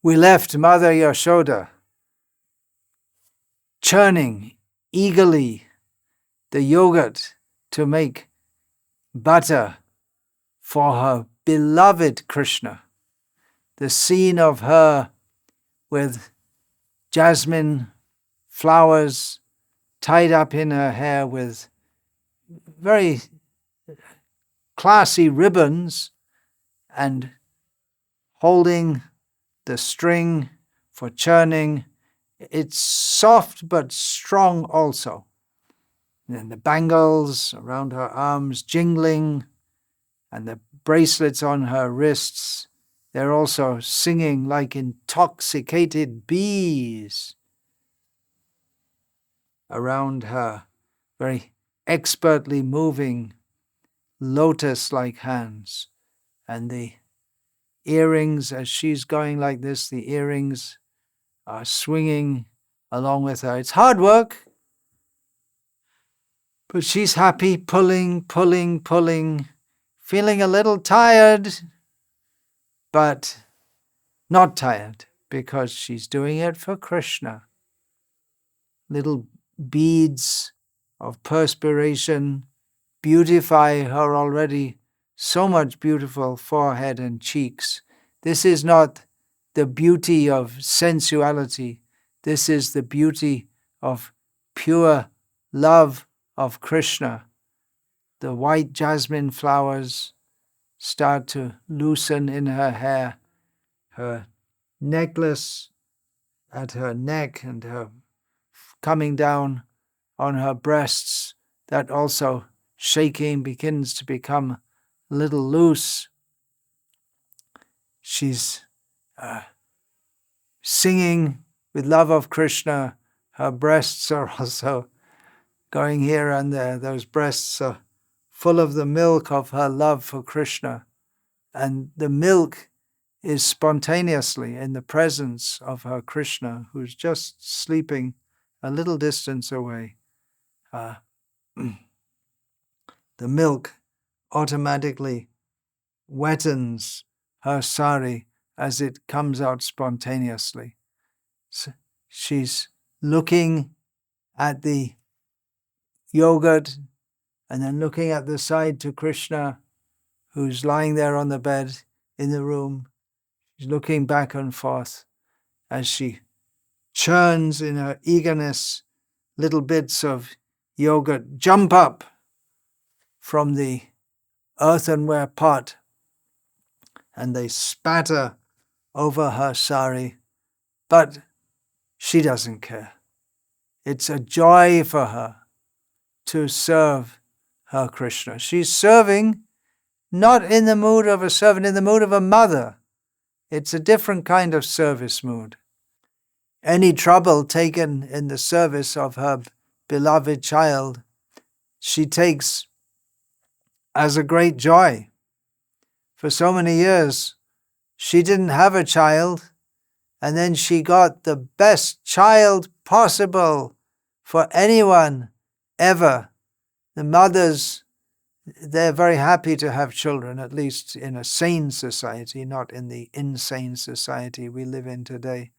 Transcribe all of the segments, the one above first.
We left Mother Yashoda churning eagerly the yogurt to make butter for her beloved Krishna. The scene of her with jasmine flowers tied up in her hair with very classy ribbons and holding the string for churning. It's soft but strong also. And then the bangles around her arms jingling and the bracelets on her wrists, they're also singing like intoxicated bees around her, very expertly moving lotus-like hands. And the earrings, as she's going like this, the earrings are swinging along with her. It's hard work, but she's happy, pulling, feeling a little tired, but not tired because she's doing it for Krishna. Little beads of perspiration beautify her already so much beautiful forehead and cheeks. This is not the beauty of sensuality. This is the beauty of pure love of Krishna. The white jasmine flowers start to loosen in her hair. Her necklace at her neck and her coming down on her breasts, that also shaking begins to become a little loose. She's singing with love of Krishna. Her breasts are also going here and there. Those breasts are full of the milk of her love for Krishna. And the milk is spontaneously in the presence of her Krishna, who's just sleeping a little distance away. The milk automatically wettens her sari as it comes out spontaneously. So she's looking at the yogurt and then looking at the side to Krishna, who's lying there on the bed in the room. She's looking back and forth as she churns in her eagerness. Little bits of yogurt jump up from the earthenware pot and they spatter over her sari, but she doesn't care. It's a joy for her to serve her Krishna. She's serving not in the mood of a servant, in the mood of a mother. It's a different kind of service mood. Any trouble taken in the service of her beloved child, she takes as a great joy. For so many years, she didn't have a child, and then she got the best child possible for anyone ever. The mothers, they're very happy to have children, at least in a sane society, not in the insane society we live in today.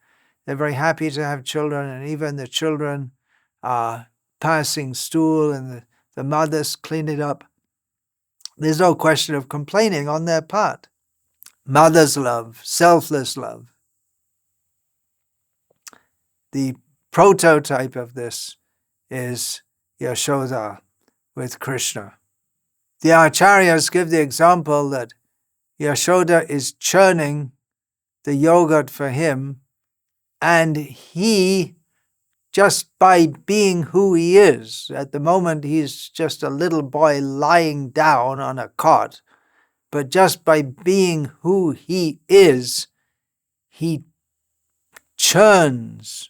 They're very happy to have children, and even the children are passing stool and the mothers clean it up. There's no question of complaining on their part. Mother's love, selfless love. The prototype of this is Yashoda with Krishna. The Acharyas give the example that Yashoda is churning the yogurt for him, and he, just by being who he is, at the moment he's just a little boy lying down on a cot, but just by being who he is, he churns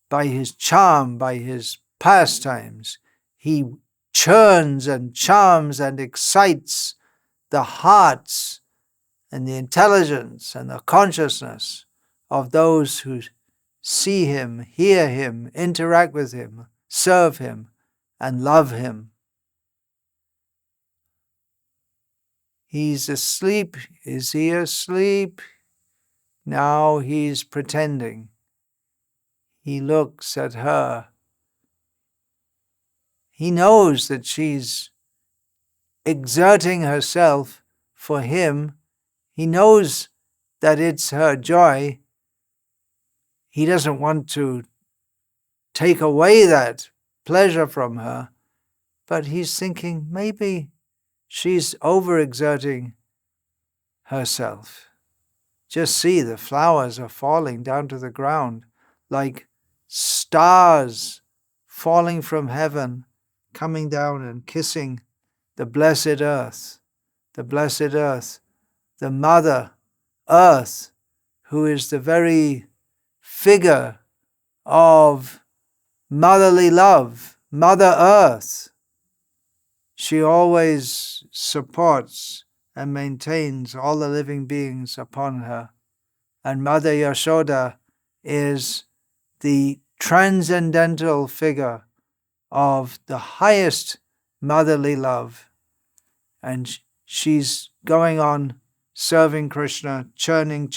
by his charm, by his pastimes. He churns and charms and excites the hearts and the intelligence and the consciousness of those who see him, hear him, interact with him, serve him, and love him. He's asleep. Is he asleep? Now he's pretending. He looks at her. He knows that she's exerting herself for him. He knows that it's her joy. He doesn't want to take away that pleasure from her, but he's thinking maybe she's overexerting herself. Just see, the flowers are falling down to the ground like stars falling from heaven, coming down and kissing the blessed earth, the Mother Earth, who is the very figure of motherly love, Mother Earth. She always supports and maintains all the living beings upon her. And Mother Yashoda is the transcendental figure of the highest motherly love. And she's going on serving Krishna, churning,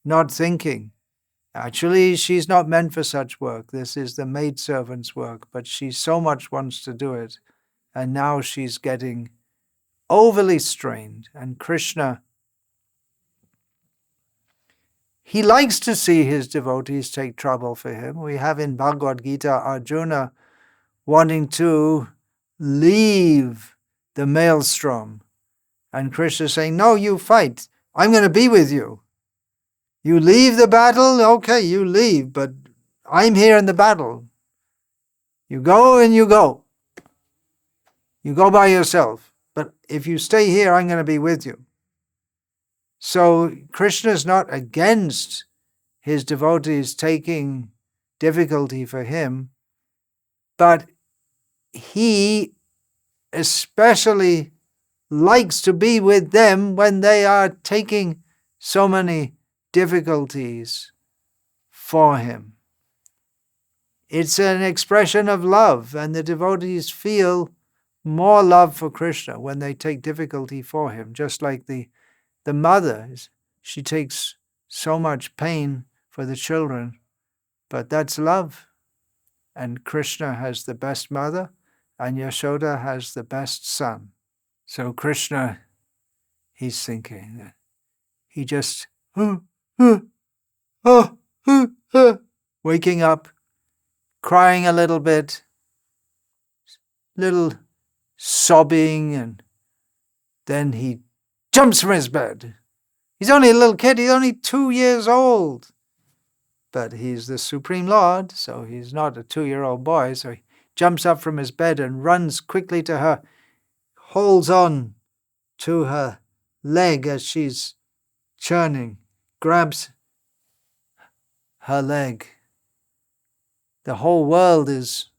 not thinking. Actually, she's not meant for such work. This is the maidservant's work, but she so much wants to do it. And now she's getting overly strained. And Krishna, he likes to see his devotees take trouble for him. We have in Bhagavad Gita Arjuna wanting to leave the maelstrom. And Krishna saying, no, you fight. I'm going to be with you. You leave the battle, okay, you leave, but I'm here in the battle. You go and you go. You go by yourself. But if you stay here, I'm going to be with you. So Krishna is not against his devotees taking difficulty for him, but he especially likes to be with them when they are taking so many difficulties for him. It's an expression of love, and the devotees feel more love for Krishna when they take difficulty for him, just like the mother. She takes so much pain for the children, but that's love. And Krishna has the best mother, and Yashoda has the best son. So Krishna, he's thinking that he just waking up, crying a little bit, little sobbing, and then he jumps from his bed. He's only a little kid, he's only 2 years old. But he's the Supreme Lord, so he's not a 2-year-old boy, so he jumps up from his bed and runs quickly to her, holds on to her leg as she's churning, grabs her leg. The whole world is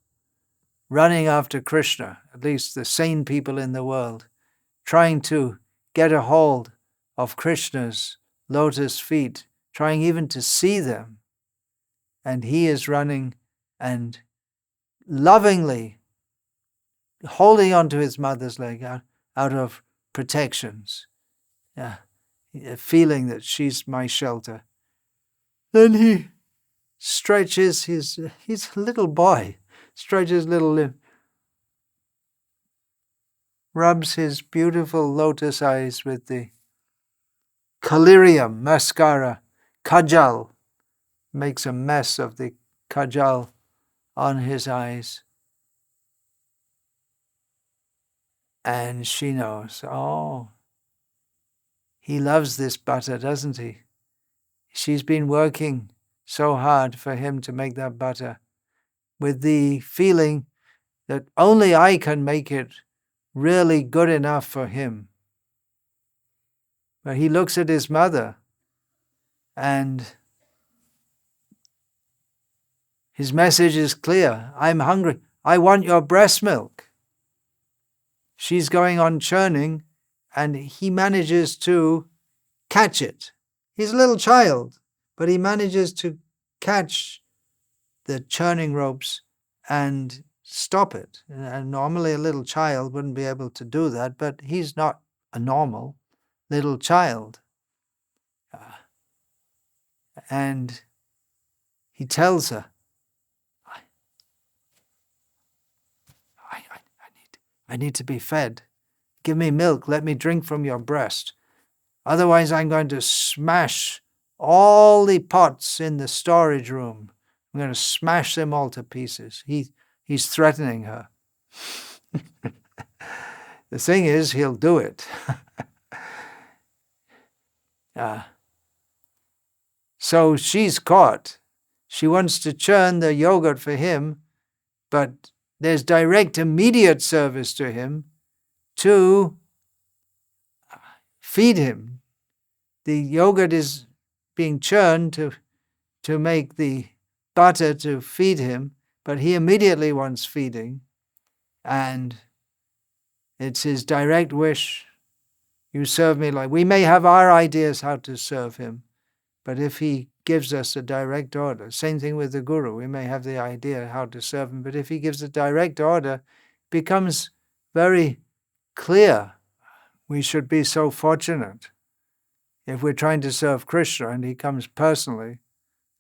running after Krishna, at least the sane people in the world, trying to get a hold of Krishna's lotus feet, trying even to see them. And he is running and lovingly holding onto his mother's leg out of protections, feeling that she's my shelter. Then he stretches he's a little boy, stretches little limb, rubs his beautiful lotus eyes with the collyrium mascara, kajal, makes a mess of the kajal on his eyes. And she knows, oh, he loves this butter, doesn't he? She's been working so hard for him to make that butter with the feeling that only I can make it really good enough for him. But he looks at his mother and his message is clear. I'm hungry. I want your breast milk. She's going on churning and he manages to catch it. He's a little child, but he manages to catch the churning ropes and stop it. And normally a little child wouldn't be able to do that, but he's not a normal little child. And he tells her, I need to be fed. Give me milk. Let me drink from your breast. Otherwise, I'm going to smash all the pots in the storage room. I'm going to smash them all to pieces. He's threatening her. The thing is, he'll do it. So she's caught. She wants to churn the yogurt for him, but there's direct, immediate service to him to feed him. The yogurt is being churned to make the butter to feed him, but he immediately wants feeding, and it's his direct wish. You serve me like... We may have our ideas how to serve him, but if he gives us a direct order, same thing with the Guru, we may have the idea how to serve him, but if he gives a direct order, it becomes very clear. We should be so fortunate if we're trying to serve Krishna and he comes personally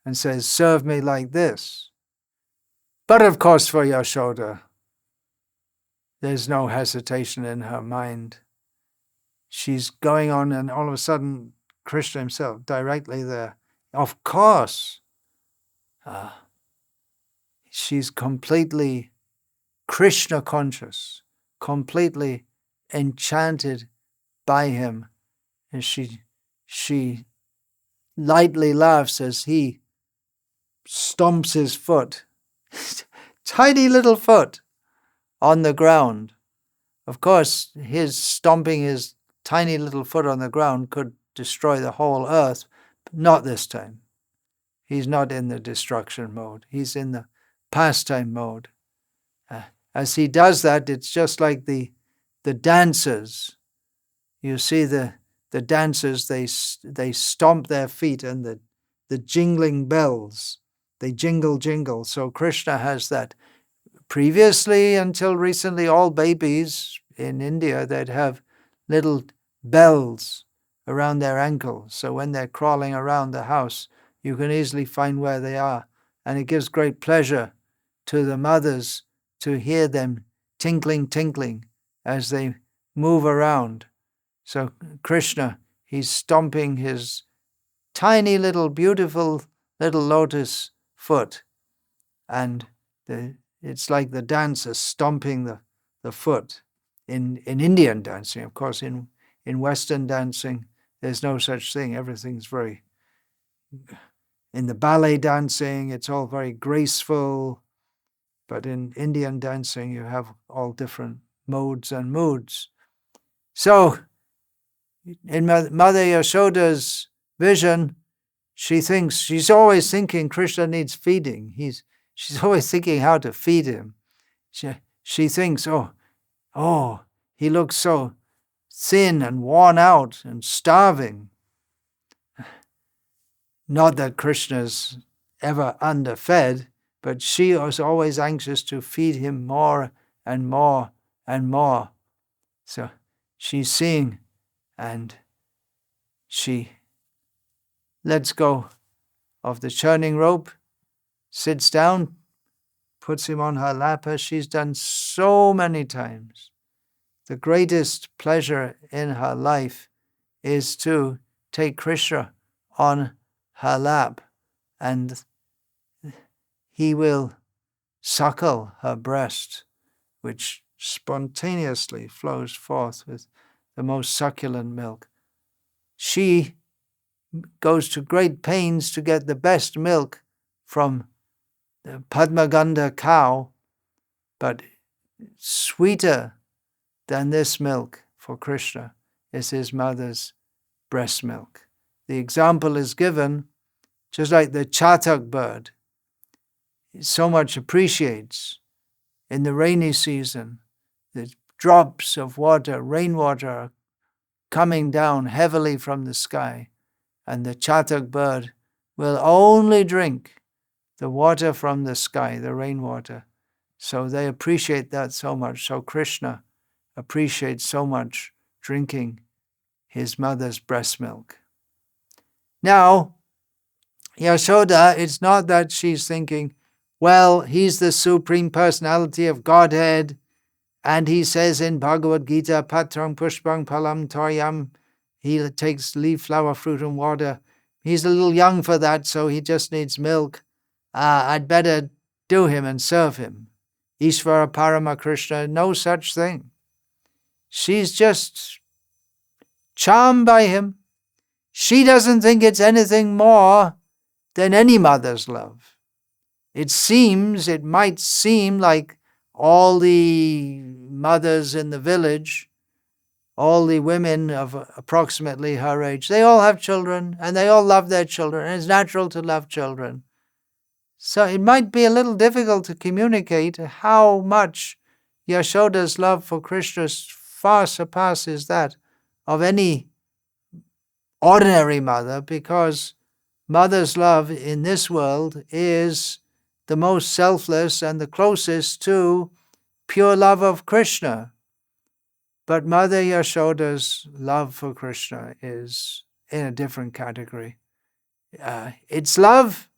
and says, serve me like this. But of course for Yashoda, there's no hesitation in her mind. She's going on, and all of a sudden, Krishna himself directly there. Of course, she's completely Krishna conscious, completely enchanted by him. And she lightly laughs as he stomps his foot, tiny little foot, on the ground. Of course, his stomping his tiny little foot on the ground could destroy the whole earth, but not this time. He's not in the destruction mode. He's in the pastime mode. As he does that, it's just like the dancers. You see the dancers, they stomp their feet, and the jingling bells, they jingle. So Krishna has that. Previously, until recently, all babies in India, they'd have little bells around their ankles. So when they're crawling around the house, you can easily find where they are. And it gives great pleasure to the mothers to hear them tinkling as they move around. So Krishna, he's stomping his tiny little, beautiful little lotus foot. And it's like the dancer stomping the foot in Indian dancing. Of course, in Western dancing, there's no such thing. Everything's very... In the ballet dancing, it's all very graceful. But in Indian dancing, you have all different modes and moods. So, in Mother Yashoda's vision, she's always thinking Krishna needs feeding. She's always thinking how to feed him. She thinks, oh, he looks so thin and worn out and starving. Not that Krishna's ever underfed, but she was always anxious to feed him more and more and more. So she's seeing, and she lets go of the churning rope, sits down, puts him on her lap, as she's done so many times. The greatest pleasure in her life is to take Krishna on her lap, and he will suckle her breast, which spontaneously flows forth with the most succulent milk. She goes to great pains to get the best milk from the Padmaganda cow, but sweeter than this milk for Krishna is his mother's breast milk. The example is given just like the chatak bird so much appreciates in the rainy season. The drops of water, rainwater, are coming down heavily from the sky, and the chatak bird will only drink the water from the sky, the rainwater. So they appreciate that so much. So Krishna appreciates so much drinking his mother's breast milk. Now, Yashoda, it's not that she's thinking, well, he's the Supreme Personality of Godhead, and he says in Bhagavad Gita, Patrang Pushpang Palam Toyam, he takes leaf, flower, fruit, and water. He's a little young for that, so he just needs milk. I'd better do him and serve him. Ishvara Parama Krishna, no such thing. She's just charmed by him. She doesn't think it's anything more than any mother's love. It might seem like all the mothers in the village, all the women of approximately her age, they all have children and they all love their children, and it's natural to love children. So it might be a little difficult to communicate how much Yashoda's love for Krishna far surpasses that of any ordinary mother, because mother's love in this world is the most selfless and the closest to pure love of Krishna. But Mother Yashoda's love for Krishna is in a different category. It's love,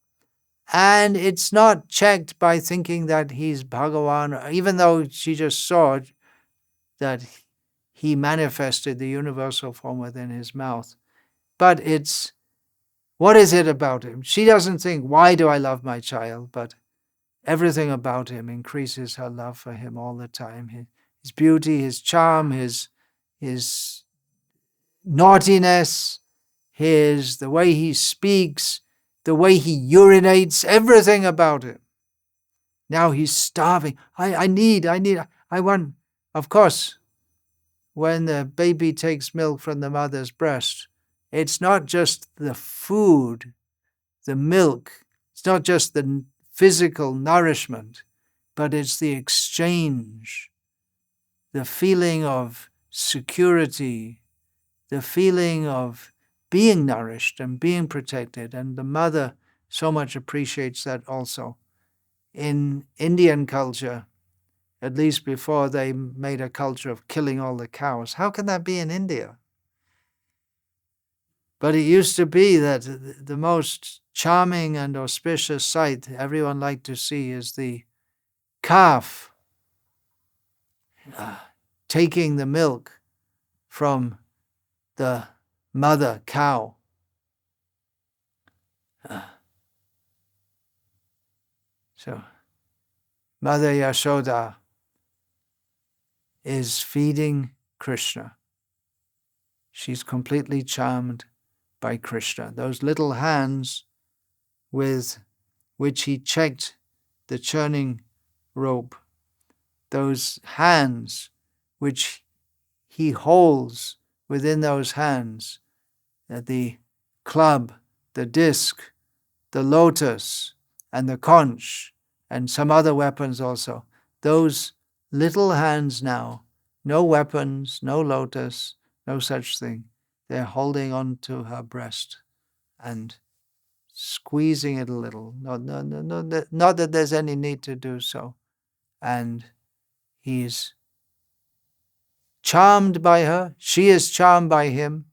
and it's not checked by thinking that he's Bhagavan, even though she just saw that he manifested the universal form within his mouth. But it's, what is it about him? She doesn't think, why do I love my child? But everything about him increases her love for him all the time. His beauty, his charm, his naughtiness, the way he speaks, the way he urinates, everything about him. Now he's starving. I want. Of course, when the baby takes milk from the mother's breast, it's not just the food, the milk. It's not just the physical nourishment, but it's the exchange, the feeling of security, the feeling of being nourished and being protected. And the mother so much appreciates that also. In Indian culture, at least before they made a culture of killing all the cows, how can that be in India? But it used to be that the most charming and auspicious sight everyone liked to see is the calf taking the milk from the mother cow. So Mother Yashoda is feeding Krishna. She's completely charmed by Krishna. Those little hands with which he checked the churning rope, those hands which he holds within those hands, the club, the disc, the lotus, and the conch, and some other weapons also. Those little hands now, no weapons, no lotus, no such thing. They're holding on to her breast and squeezing it a little. Not that there's any need to do so. And he's charmed by her. She is charmed by him.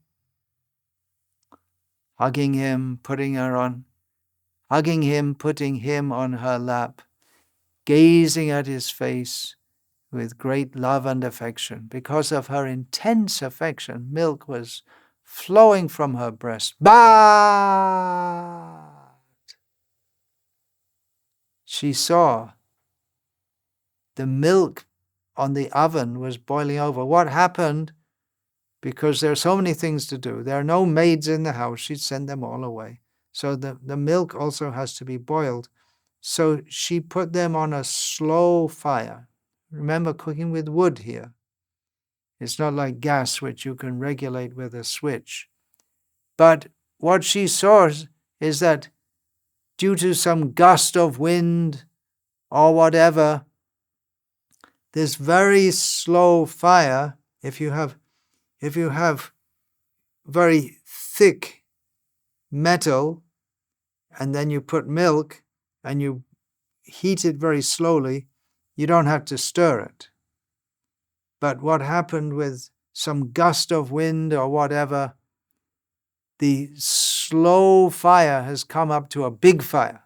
Hugging him, putting him on her lap, gazing at his face with great love and affection. Because of her intense affection, milk was flowing from her breast. But she saw the milk on the oven was boiling over. What happened? Because there are so many things to do. There are no maids in the house. She'd send them all away. So the milk also has to be boiled. So she put them on a slow fire. Remember, cooking with wood here. It's not like gas, which you can regulate with a switch. But what she saw is that due to some gust of wind or whatever, this very slow fire, if you have very thick metal and then you put milk and you heat it very slowly, you don't have to stir it. But what happened with some gust of wind or whatever, the slow fire has come up to a big fire.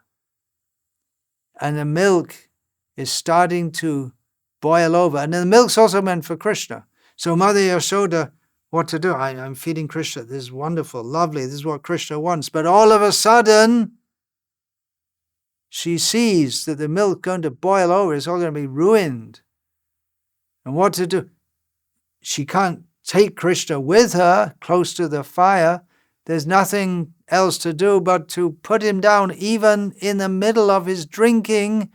And the milk is starting to boil over. And the milk's also meant for Krishna. So Mother Yashoda, what to do? I'm feeding Krishna. This is wonderful, lovely. This is what Krishna wants. But all of a sudden, she sees that the milk going to boil over. It's all going to be ruined. And what to do? She can't take Krishna with her close to the fire. There's nothing else to do but to put him down, even in the middle of his drinking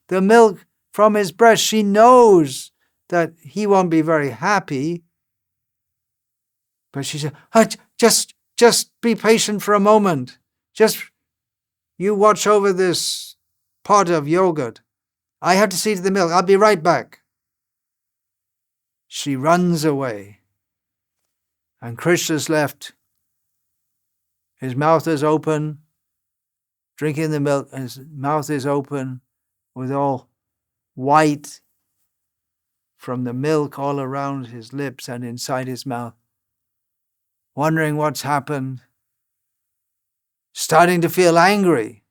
the milk from his breast. She knows that he won't be very happy. But she said, just be patient for a moment. Just you watch over this pot of yogurt. I have to see to the milk. I'll be right back. She runs away. And Krishna's left. His mouth is open, drinking the milk, and his mouth is open with all white from the milk all around his lips and inside his mouth, wondering what's happened, starting to feel angry.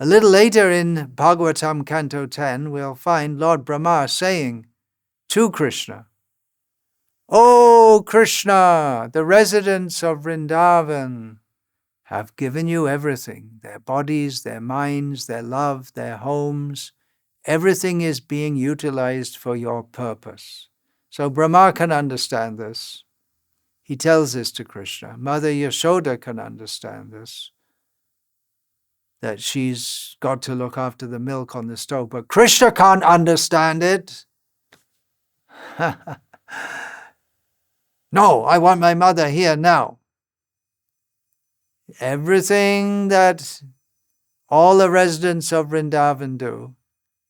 A little later in Bhagavatam Canto 10, we'll find Lord Brahma saying to Krishna, "O Krishna, the residents of Vrindavan have given you everything, their bodies, their minds, their love, their homes. Everything is being utilized for your purpose." So Brahma can understand this. He tells this to Krishna. Mother Yashoda can understand this, that she's got to look after the milk on the stove. But Krishna can't understand it. No, I want my mother here now. Everything that all the residents of Vrindavan do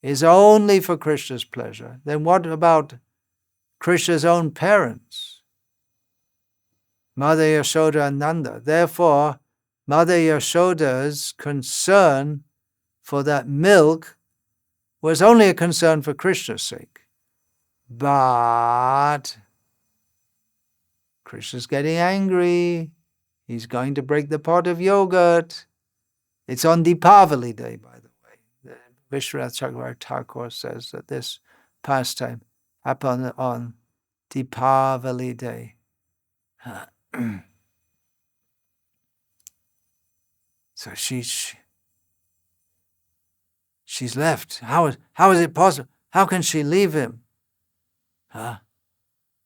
is only for Krishna's pleasure. Then what about Krishna's own parents? Mother Yashoda and Nanda. Therefore, Mother Yashoda's concern for that milk was only a concern for Krishna's sake. But Krishna's getting angry. He's going to break the pot of yogurt. It's on Deepavali Day, by the way. Vishwanath Chakravarti Thakur says that this pastime happened on Deepavali Day. So she's left. How is it possible? How can she leave him?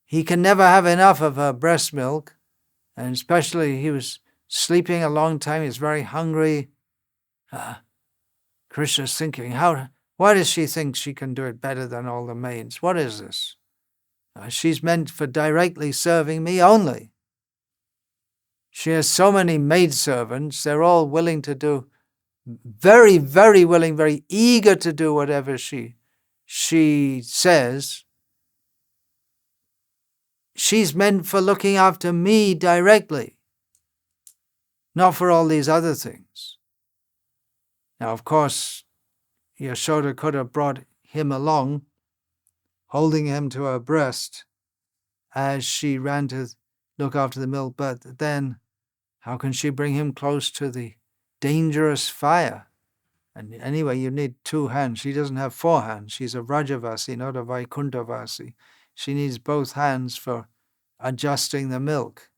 He can never have enough of her breast milk, and especially he was sleeping a long time. He's very hungry. Krishna's thinking, why does she think she can do it better than all the maids? What is this? She's meant for directly serving me only. She has so many maidservants. They're all willing to do, very, very willing, very eager to do whatever she says. She's meant for looking after me directly, not for all these other things. Now, of course, Yashoda could have brought him along, holding him to her breast as she ran to look after the milk, but then how can she bring him close to the dangerous fire? And anyway, you need 2 hands. She doesn't have 4 hands. She's a Vrajavasi, not a Vaikunthavasi. She needs both hands for adjusting the milk.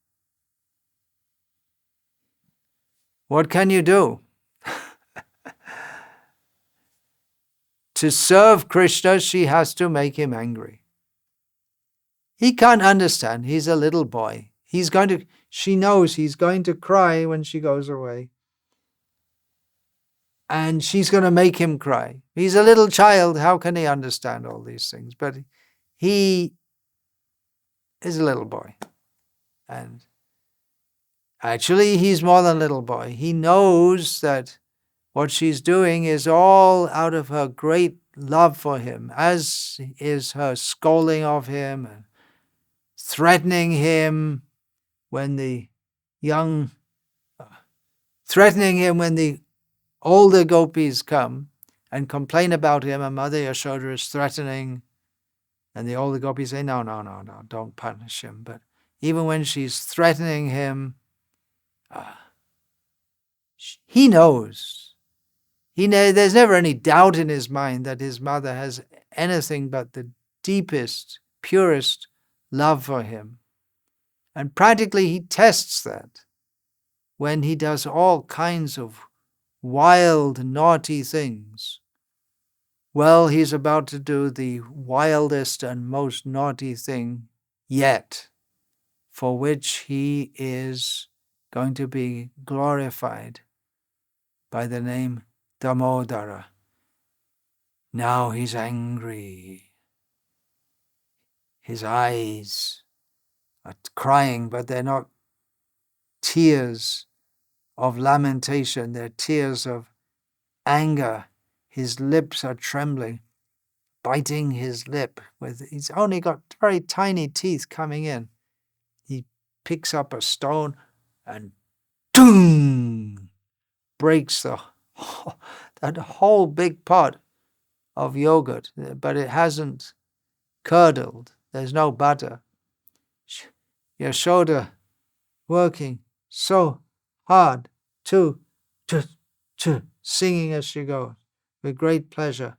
What can you do? To serve Krishna, she has to make him angry. He can't understand. He's a little boy. She knows he's going to cry when she goes away. And she's going to make him cry. He's a little child. How can he understand all these things? But he is a little boy. And actually, he's more than a little boy. He knows that what she's doing is all out of her great love for him, as is her scolding of him and threatening him when the older gopis come and complain about him, and Mother Yashoda is threatening, and the older gopis say, no, don't punish him. But even when she's threatening him, he knows. There's never any doubt in his mind that his mother has anything but the deepest, purest love for him. And practically he tests that when he does all kinds of wild, naughty things. Well, he's about to do the wildest and most naughty thing yet, for which he is going to be glorified by the name Damodara. Now he's angry. His eyes are crying, but they're not tears of lamentation, they're tears of anger. His lips are trembling, biting his lip. He's only got very tiny teeth coming in. He picks up a stone and boom, breaks that whole big pot of yogurt, but it hasn't curdled. There's no butter. Yashoda working so hard to singing as she goes with great pleasure,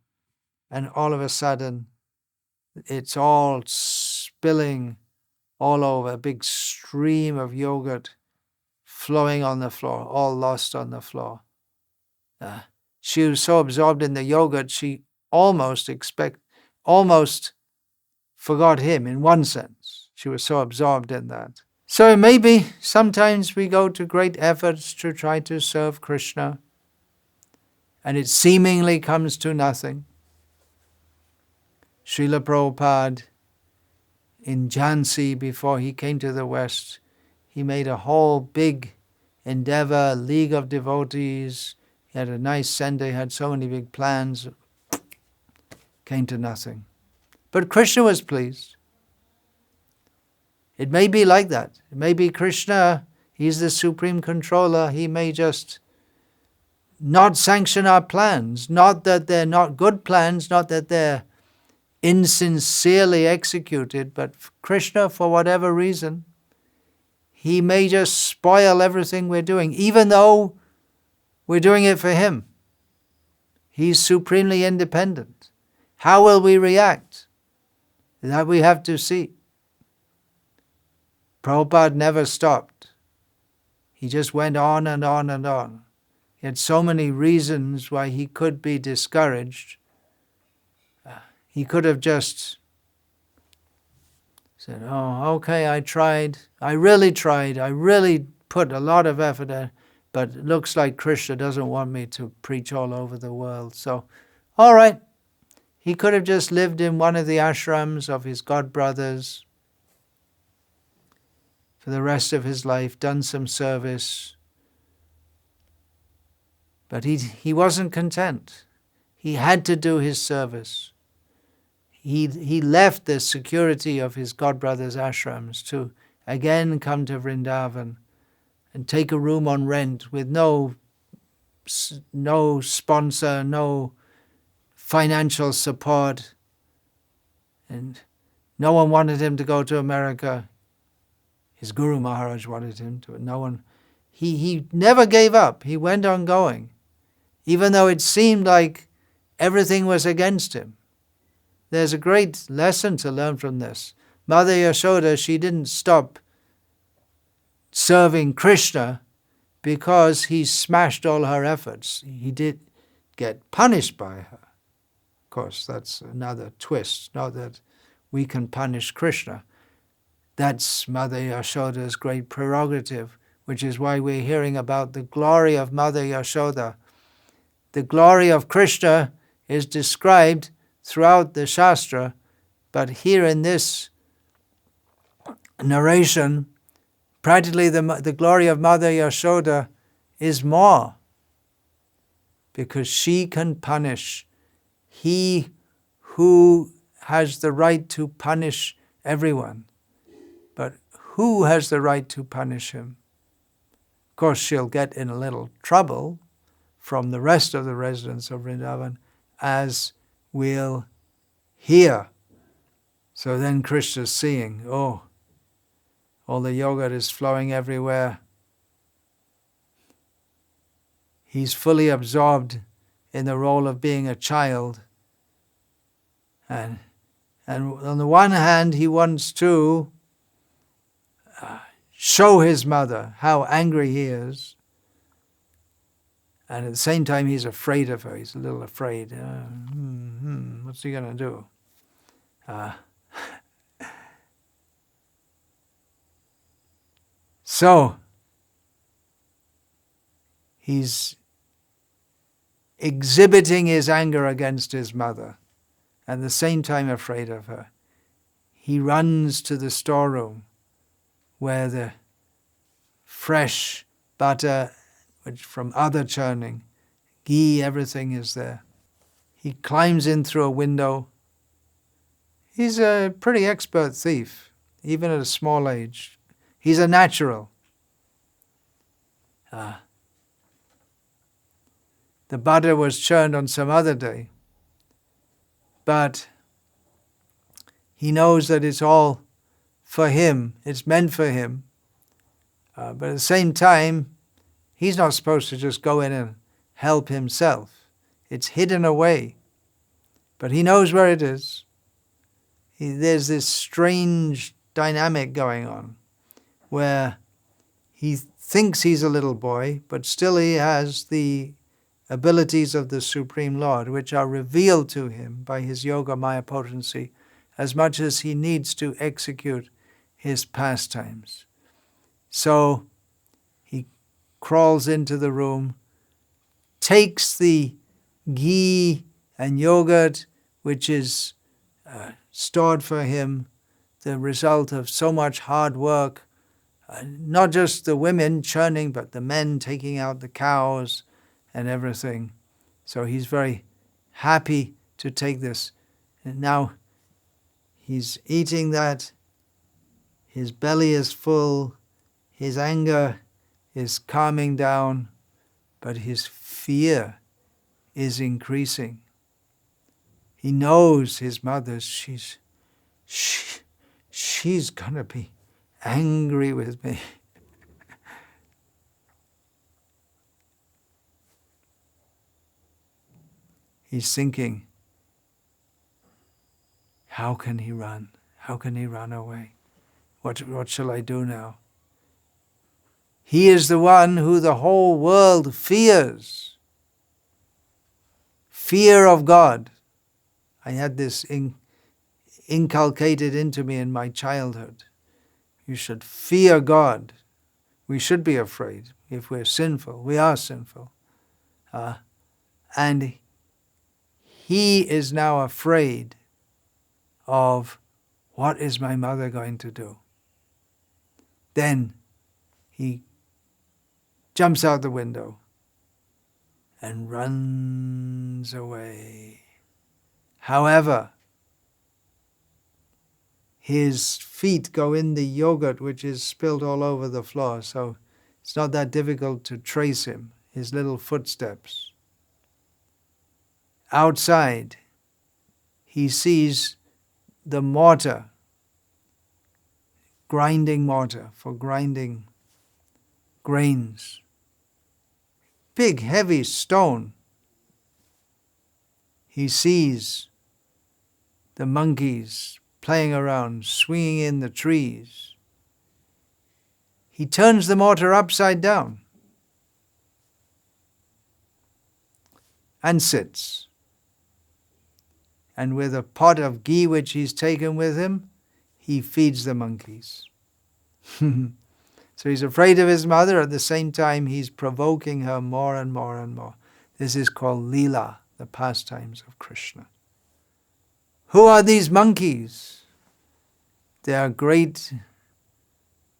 and all of a sudden it's all spilling all over, a big stream of yogurt flowing on the floor, all lost on the floor. She was so absorbed in the yogurt, she almost forgot him in one sense. She was so absorbed in that. So maybe sometimes we go to great efforts to try to serve Krishna, and it seemingly comes to nothing. Srila Prabhupada in Jhansi, before he came to the West, he made a whole big endeavor, league of devotees. He had a nice center, he had so many big plans. Came to nothing. But Krishna was pleased. It may be like that. It may be Krishna, he's the supreme controller. He may just not sanction our plans. Not that they're not good plans, not that they're insincerely executed, but Krishna, for whatever reason, he may just spoil everything we're doing, even though we're doing it for him. He's supremely independent. How will we react? That we have to see. Prabhupada never stopped. He just went on and on and on. He had so many reasons why he could be discouraged. He could have just said, oh, okay, I tried. I really tried. I really put a lot of effort in, but it looks like Krishna doesn't want me to preach all over the world. So, all right. He could have just lived in one of the ashrams of his godbrothers for the rest of his life, done some service. But he wasn't content. He had to do his service. He left the security of his godbrothers' ashrams to again come to Vrindavan and take a room on rent with no sponsor, no financial support, and no one wanted him to go to America. His Guru Maharaj wanted him to. No one. He never gave up. He went on going, even though it seemed like everything was against him. There's a great lesson to learn from this. Mother Yashoda, she didn't stop serving Krishna because he smashed all her efforts. He did get punished by her. Of course, that's another twist. Not that we can punish Krishna. That's Mother Yashoda's great prerogative, which is why we're hearing about the glory of Mother Yashoda. The glory of Krishna is described throughout the Shastra, but here in this narration, practically the glory of Mother Yashoda is more, because she can punish. He who has the right to punish everyone, but who has the right to punish him? Of course, she'll get in a little trouble from the rest of the residents of Vrindavan, as we'll hear. So then Krishna's seeing, oh all the yogurt is flowing everywhere. He's fully absorbed in the role of being a child. And on the one hand, he wants to show his mother how angry he is. And at the same time, he's afraid of her. He's a little afraid. What's he going to do? So, he's exhibiting his anger against his mother, and at the same time afraid of her. He runs to the storeroom where the fresh butter, which from other churning, ghee, everything is there. He climbs in through a window. He's a pretty expert thief, even at a small age. He's a natural. The butter was churned on some other day, but he knows that it's all for him. It's meant for him. But at the same time, he's not supposed to just go in and help himself. It's hidden away. But he knows where it is. There's this strange dynamic going on where he thinks he's a little boy, but still he has the abilities of the Supreme Lord, which are revealed to him by his yoga maya potency, as much as he needs to execute his pastimes. So he crawls into the room, takes the ghee and yogurt, which is stored for him, the result of so much hard work, not just the women churning, but the men taking out the cows and everything. So he's very happy to take this. And now he's eating that. His belly is full. His anger is calming down, but his fear is increasing. He knows his mother. She's going to be angry with me. He's thinking, how can he run? How can he run away? What shall I do now? He is the one who the whole world fears. Fear of God. I had this inculcated into me in my childhood. You should fear God. We should be afraid if we're sinful. We are sinful. And he is now afraid of what is my mother going to do. Then he jumps out the window and runs away. However, his feet go in the yogurt, which is spilled all over the floor, so it's not that difficult to trace him, his little footsteps. Outside, he sees the mortar, grinding mortar for grinding grains. Big, heavy stone. He sees the monkeys playing around, swinging in the trees. He turns the mortar upside down and sits. And with a pot of ghee which he's taken with him, he feeds the monkeys. So he's afraid of his mother. At the same time, he's provoking her more and more and more. This is called lila, the pastimes of Krishna. Who are these monkeys? They are great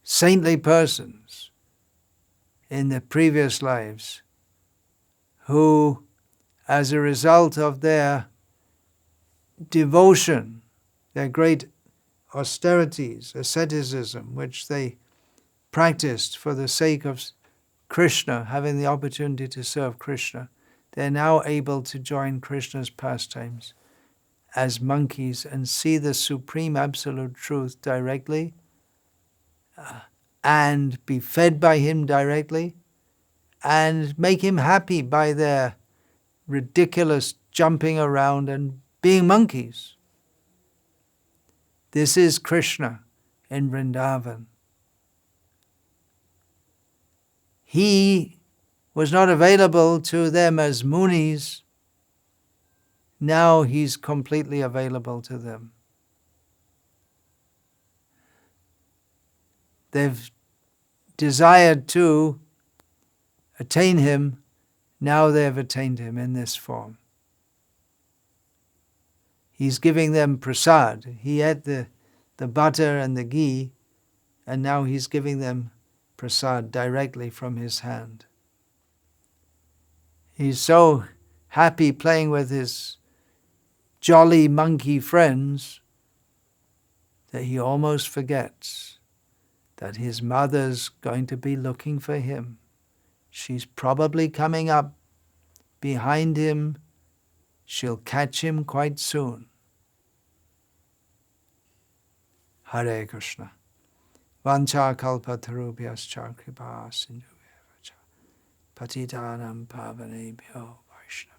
saintly persons in the previous lives who, as a result of their devotion, their great austerities, asceticism, which they practiced for the sake of Krishna, having the opportunity to serve Krishna, they're now able to join Krishna's pastimes as monkeys and see the supreme absolute truth directly and be fed by him directly and make him happy by their ridiculous jumping around and being monkeys. This is Krishna in Vrindavan. He was not available to them as munis. Now he's completely available to them. They've desired to attain him. Now they've attained him in this form. He's giving them prasad. He ate the butter and the ghee, and now he's giving them prasad directly from his hand. He's so happy playing with his jolly monkey friends that he almost forgets that his mother's going to be looking for him. She's probably coming up behind him. She'll catch him quite soon. Hare Krishna. Vancha kalpatarubhyascha kripa sindhubhya patitanam pavanebhyo vaishnava.